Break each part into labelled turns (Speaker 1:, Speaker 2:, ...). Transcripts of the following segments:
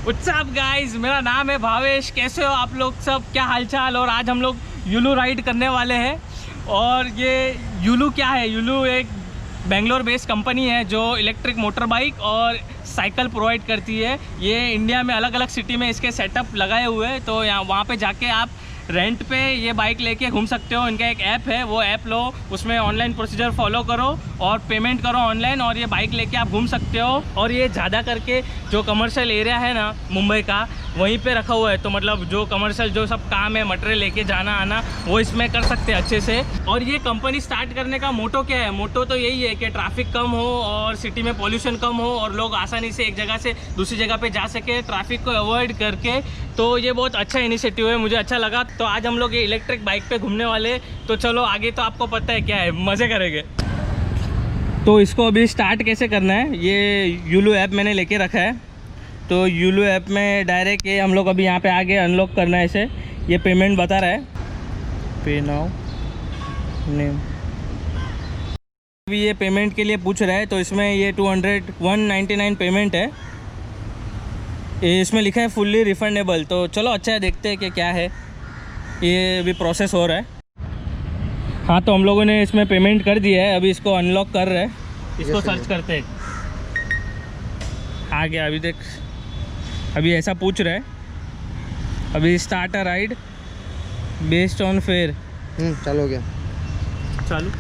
Speaker 1: What's up guys, मेरा नाम है भावेश। कैसे हो आप लोग सब, क्या हालचाल। और आज हम लोग यूलू राइड करने वाले हैं। और ये यूलू क्या है, यूलू एक बेंगलोर बेस्ड कंपनी है जो इलेक्ट्रिक मोटर बाइक और साइकिल प्रोवाइड करती है। ये इंडिया में अलग अलग सिटी में इसके सेटअप लगाए हुए हैं, तो यहाँ वहाँ पे जाके आप रेंट पे ये बाइक लेके घूम सकते हो। इनका एक ऐप है, वो ऐप लो, उसमें ऑनलाइन प्रोसीजर फॉलो करो और पेमेंट करो ऑनलाइन, और ये बाइक लेके आप घूम सकते हो। और ये ज़्यादा करके जो कमर्शियल एरिया है ना मुंबई का, वहीं पे रखा हुआ है। तो मतलब जो कमर्शियल जो सब काम है, मटेरियल लेके जाना आना, वो इसमें कर सकते हैं अच्छे से। और ये कंपनी स्टार्ट करने का मोटो क्या है, मोटो तो यही है कि ट्रैफिक कम हो और सिटी में पोल्यूशन कम हो और लोग आसानी से एक जगह से दूसरी जगह पे जा सके ट्रैफिक को अवॉइड करके। तो ये बहुत अच्छा इनिशिएटिव है, मुझे अच्छा लगा। तो आज हम लोग ये इलेक्ट्रिक बाइक पे घूमने वाले। तो चलो आगे तो आपको पता है क्या है, मज़े करेंगे। तो इसको अभी स्टार्ट कैसे करना है, ये यूलू ऐप मैंने लेके रखा है। तो यूलू ऐप में डायरेक्ट ये हम लोग अभी यहाँ पे आगे अनलॉक करना है इसे। ये पेमेंट बता रहा है, पे नाउ नेम। अभी ये पेमेंट के लिए पूछ रहा है, तो इसमें ये 199 पेमेंट है। ये इसमें लिखा है फुल्ली रिफंडेबल। तो चलो अच्छा है, देखते हैं कि क्या है। ये अभी प्रोसेस हो रहा है। हाँ, तो हम लोगों ने इसमें पेमेंट कर दिया है, अभी इसको अनलॉक कर रहे हैं। इसको सर्च करते हैं। आ गया, अभी देख, अभी ऐसा पूछ रहा है। अभी start a ride based on fair.
Speaker 2: चालू हो गया,
Speaker 1: चालू।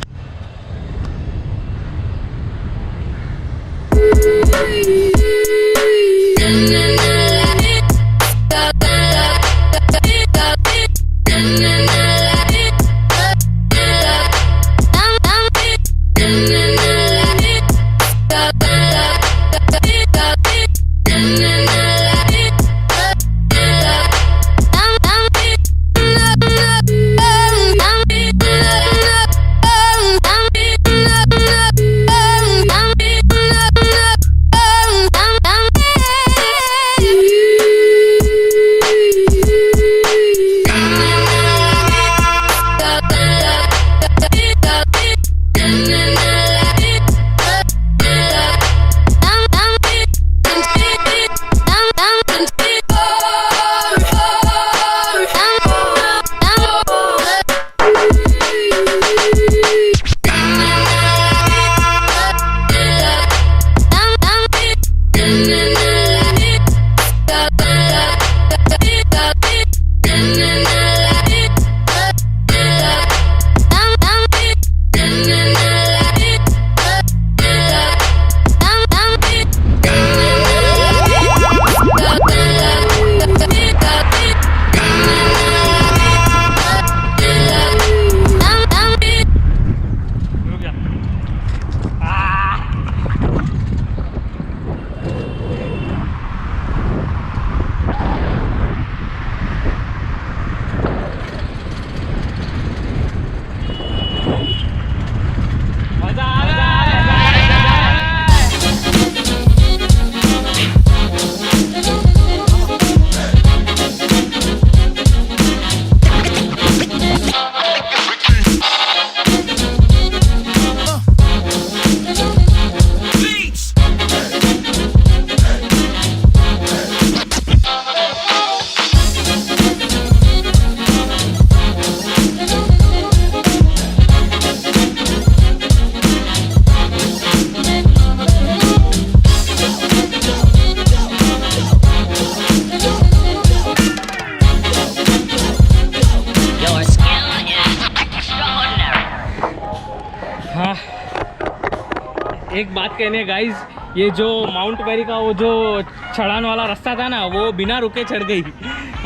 Speaker 1: एक बात कहनी है गाइज, ये जो माउंट मैरी का वो जो चढ़ान वाला रास्ता था ना, वो बिना रुके चढ़ गई।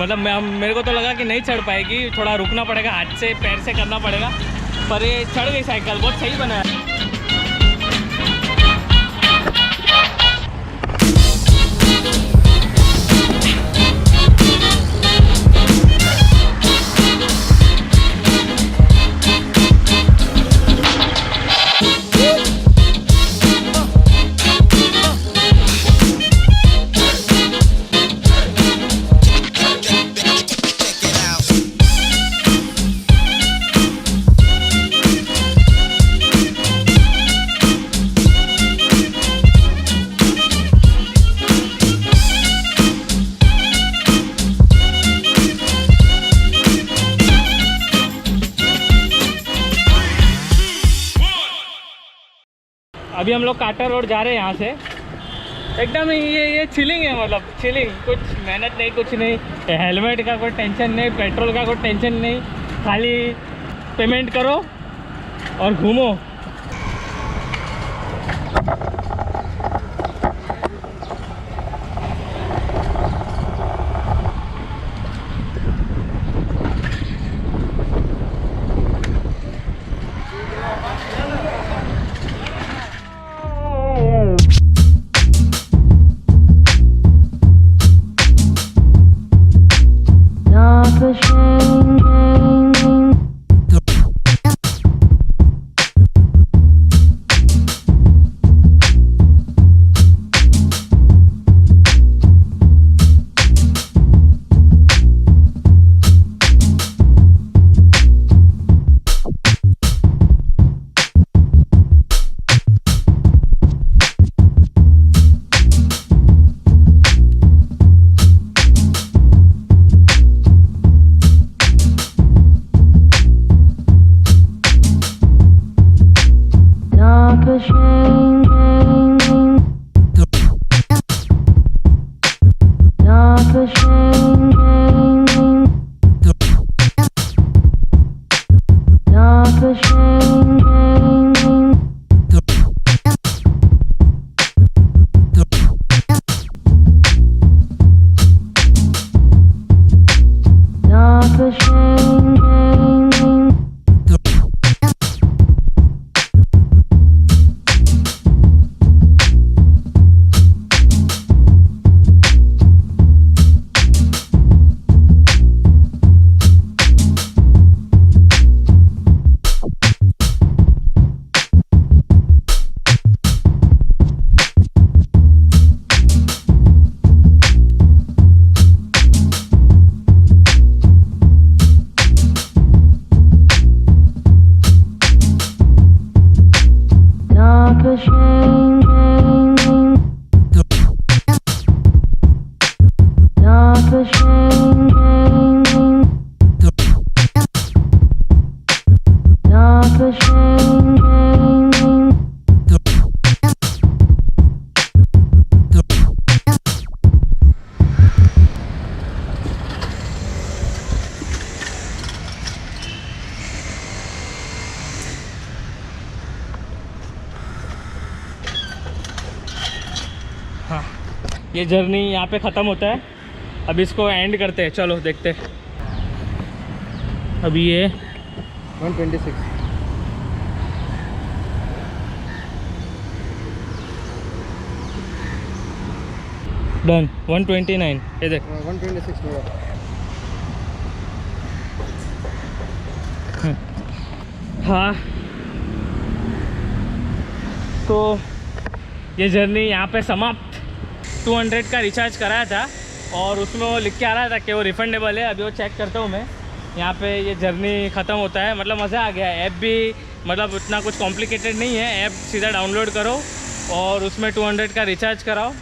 Speaker 1: मतलब मेरे को तो लगा कि नहीं चढ़ पाएगी, थोड़ा रुकना पड़ेगा, हाथ से पैर से करना पड़ेगा, पर ये चढ़ गई साइकिल। बहुत सही बना है। अभी हम लोग काटर रोड जा रहे हैं यहाँ से। एकदम ये चिलिंग है, मतलब चिलिंग, कुछ मेहनत नहीं, कुछ नहीं, हेलमेट का कोई टेंशन नहीं, पेट्रोल का कोई टेंशन नहीं, खाली पेमेंट करो और घूमो। हाँ, ये जर्नी यहाँ पे ख़त्म होता है। अब इसको एंड करते हैं, चलो देखते हैं। अभी ये
Speaker 2: 126
Speaker 1: डन। 129 ये देख।
Speaker 2: 126 हुआ।
Speaker 1: हाँ, तो ये जर्नी यहाँ पे समाप्त। 200 का रिचार्ज कराया था और उसमें वो लिख के आ रहा था कि वो रिफंडेबल है। अभी वो चेक करता हूँ मैं। यहाँ पे ये जर्नी ख़त्म होता है, मतलब मज़ा आ गया। ऐप भी मतलब उतना कुछ कॉम्प्लिकेटेड नहीं है। ऐप सीधा डाउनलोड करो और उसमें 200 का रिचार्ज कराओ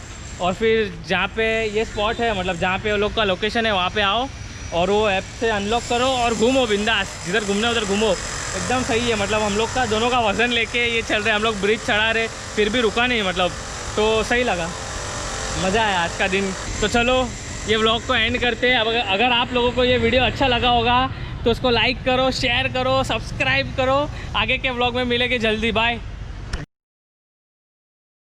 Speaker 1: और फिर जहाँ पे ये स्पॉट है, मतलब जहाँ पे वो लोग का लोकेशन है, वहाँ पे आओ और वो ऐप से अनलॉक करो और घूमो बिंदास, जिधर घूमना उधर घूमो। एकदम सही है, मतलब हम लोग का दोनों का वज़न लेके ये चल रहे हैं। हम लोग ब्रिज चढ़ा रहे फिर भी रुका नहीं, मतलब तो सही लगा, मज़ा आया आज का दिन। तो चलो ये व्लॉग को एंड करते हैं। अब अगर आप लोगों को ये वीडियो अच्छा लगा होगा तो उसको लाइक करो, शेयर करो, सब्सक्राइब करो। आगे के व्लॉग में मिलेंगे जल्दी, बाय।